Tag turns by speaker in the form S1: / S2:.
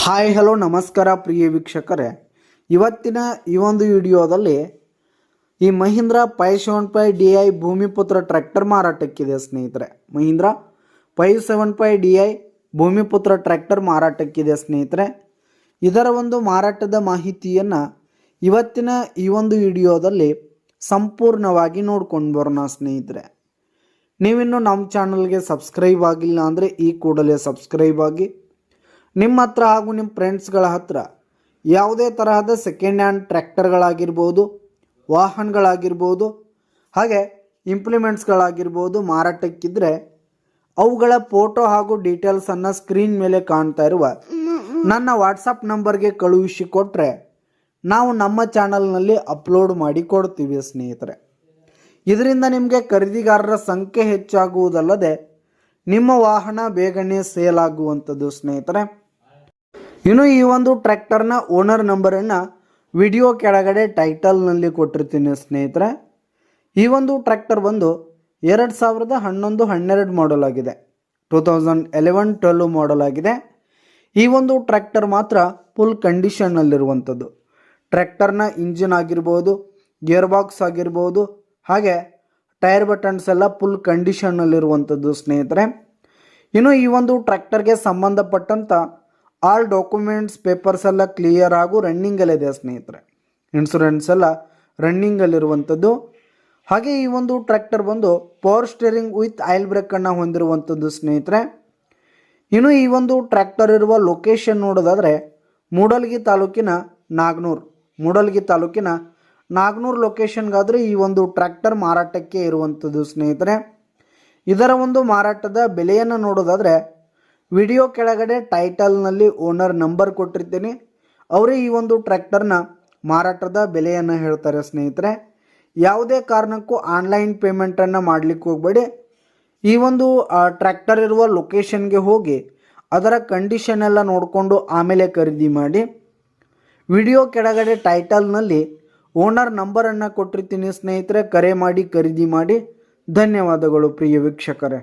S1: Hi hello ನಮಸ್ಕಾರ ಪ್ರಿಯ ವೀಕ್ಷಕರೇ, ಇವತ್ತಿನ ಈ ಒಂದು ವಿಡಿಯೋದಲ್ಲಿ ಈ ಮಹೀಂದ್ರ 575DI ಭೂಮಿಪುತ್ರ ಟ್ರ್ಯಾಕ್ಟರ್ ಮಾರಾಟಕ್ಕಿದೆ ಸ್ನೇಹಿತರೆ. ಮಹೀಂದ್ರ 575DI ಭೂಮಿಪುತ್ರ ಟ್ರ್ಯಾಕ್ಟರ್ ಮಾರಾಟಕ್ಕಿದೆ ಸ್ನೇಹಿತರೆ. ಇದರ ಒಂದು ಮಾರಾಟದ ಮಾಹಿತಿಯನ್ನು ಇವತ್ತಿನ ಈ ಒಂದು ವಿಡಿಯೋದಲ್ಲಿ ಸಂಪೂರ್ಣವಾಗಿ ನೋಡ್ಕೊಂಡು ಬರೋಣ ಸ್ನೇಹಿತರೆ. ನೀವಿನ್ನು ನಮ್ಮ ಚಾನಲ್ಗೆ ಸಬ್ಸ್ಕ್ರೈಬ್ ಆಗಿಲ್ಲ ಅಂದರೆ ಈ ಕೂಡಲೇ ಸಬ್ಸ್ಕ್ರೈಬ್ ಆಗಿ, ನಿಮ್ಮ ಹತ್ರ ಹಾಗೂ ನಿಮ್ಮ ಫ್ರೆಂಡ್ಸ್ಗಳ ಹತ್ರ ಯಾವುದೇ ತರಹದ ಸೆಕೆಂಡ್ ಹ್ಯಾಂಡ್ ಟ್ರ್ಯಾಕ್ಟರ್ಗಳಾಗಿರ್ಬೋದು, ವಾಹನಗಳಾಗಿರ್ಬೋದು, ಹಾಗೆ ಇಂಪ್ಲಿಮೆಂಟ್ಸ್ಗಳಾಗಿರ್ಬೋದು ಮಾರಾಟಕ್ಕಿದ್ರೆ ಅವುಗಳ ಫೋಟೋ ಹಾಗೂ ಡೀಟೇಲ್ಸನ್ನು ಸ್ಕ್ರೀನ್ ಮೇಲೆ ಕಾಣ್ತಾ ಇರುವ ನನ್ನ ವಾಟ್ಸಪ್ ನಂಬರ್ಗೆ ಕಳುಹಿಸಿ ಕೊಟ್ಟರೆ ನಾವು ನಮ್ಮ ಚಾನಲ್ನಲ್ಲಿ ಅಪ್ಲೋಡ್ ಮಾಡಿ ಕೊಡ್ತೀವಿ ಸ್ನೇಹಿತರೆ. ಇದರಿಂದ ನಿಮಗೆ ಖರೀದಿಗಾರರ ಸಂಖ್ಯೆ ಹೆಚ್ಚಾಗುವುದಲ್ಲದೆ ನಿಮ್ಮ ವಾಹನ ಬೇಗನೆ ಸೇಲ್ ಆಗುವಂಥದ್ದು ಸ್ನೇಹಿತರೆ. ಇನ್ನು ಈ ಒಂದು ಟ್ರ್ಯಾಕ್ಟರ್ನ ಓನರ್ ನಂಬರನ್ನು ವಿಡಿಯೋ ಕೆಳಗಡೆ ಟೈಟಲ್ನಲ್ಲಿ ಕೊಟ್ಟಿರ್ತೀನಿ ಸ್ನೇಹಿತರೆ. ಈ ಒಂದು ಟ್ರ್ಯಾಕ್ಟರ್ ಬಂದು 2011-12 ಮಾಡಲ್ ಆಗಿದೆ, 2011-12 ಮಾಡಲ್ ಆಗಿದೆ. ಈ ಒಂದು ಟ್ರ್ಯಾಕ್ಟರ್ ಮಾತ್ರ ಫುಲ್ ಕಂಡೀಷನ್ನಲ್ಲಿರುವಂಥದ್ದು. ಟ್ರ್ಯಾಕ್ಟರ್ನ ಇಂಜಿನ್ ಆಗಿರ್ಬೋದು, ಗೇರ್ ಬಾಕ್ಸ್ ಆಗಿರ್ಬೋದು, ಹಾಗೆ ಟೈರ್ ಬಟನ್ಸ್ ಎಲ್ಲ ಫುಲ್ ಕಂಡೀಷನ್ನಲ್ಲಿರುವಂಥದ್ದು ಸ್ನೇಹಿತರೆ. ಇನ್ನು ಈ ಒಂದು ಟ್ರ್ಯಾಕ್ಟರ್ಗೆ ಸಂಬಂಧಪಟ್ಟಂಥ ಆಲ್ ಡಾಕ್ಯುಮೆಂಟ್ಸ್ ಪೇಪರ್ಸ್ ಎಲ್ಲ ಕ್ಲಿಯರ್ ಹಾಗೂ ರನ್ನಿಂಗಲ್ಲಿದೆ ಸ್ನೇಹಿತರೆ. ಇನ್ಶೂರೆನ್ಸ್ ಎಲ್ಲ ರನ್ನಿಂಗಲ್ಲಿರುವಂಥದ್ದು. ಹಾಗೆ ಈ ಒಂದು ಟ್ರ್ಯಾಕ್ಟರ್ ಬಂದು ಪವರ್ ಸ್ಟೇರಿಂಗ್ ವಿತ್ ಆಯಿಲ್ ಬ್ರೇಕನ್ನು ಹೊಂದಿರುವಂಥದ್ದು ಸ್ನೇಹಿತರೆ. ಇನ್ನು ಈ ಒಂದು ಟ್ರ್ಯಾಕ್ಟರ್ ಇರುವ ಲೊಕೇಶನ್ ನೋಡೋದಾದರೆ ಮೂಡಲಗಿ ತಾಲೂಕಿನ ನಾಗನೂರು ಲೊಕೇಶನ್ಗಾದರೆ ಈ ಒಂದು ಟ್ರ್ಯಾಕ್ಟರ್ ಮಾರಾಟಕ್ಕೆ ಇರುವಂಥದ್ದು ಸ್ನೇಹಿತರೆ. ಇದರ ಒಂದು ಮಾರಾಟದ ಬೆಲೆಯನ್ನು ನೋಡೋದಾದರೆ ವಿಡಿಯೋ ಕೆಳಗಡೆ ಟೈಟಲ್ನಲ್ಲಿ ಓನರ್ ನಂಬರ್ ಕೊಟ್ಟಿರ್ತೀನಿ, ಅವರೇ ಈ ಒಂದು ಟ್ರ್ಯಾಕ್ಟರ್ನ ಮಾರಾಟದ ಬೆಲೆಯನ್ನು ಹೇಳ್ತಾರೆ ಸ್ನೇಹಿತರೆ. ಯಾವುದೇ ಕಾರಣಕ್ಕೂ ಆನ್ಲೈನ್ ಪೇಮೆಂಟನ್ನು ಮಾಡಲಿಕ್ಕೆ ಹೋಗಬೇಡಿ. ಈ ಒಂದು ಟ್ರ್ಯಾಕ್ಟರ್ ಇರುವ ಲೊಕೇಶನ್ಗೆ ಹೋಗಿ ಅದರ ಕಂಡೀಷನ್ ಎಲ್ಲ ನೋಡಿಕೊಂಡು ಆಮೇಲೆ ಖರೀದಿ ಮಾಡಿ. ವಿಡಿಯೋ ಕೆಳಗಡೆ ಟೈಟಲ್ನಲ್ಲಿ ಓನರ್ ನಂಬರನ್ನು ಕೊಟ್ಟಿರ್ತೀನಿ ಸ್ನೇಹಿತರೆ, ಕರೆ ಮಾಡಿ ಖರೀದಿ ಮಾಡಿ. ಧನ್ಯವಾದಗಳು ಪ್ರಿಯ ವೀಕ್ಷಕರೇ.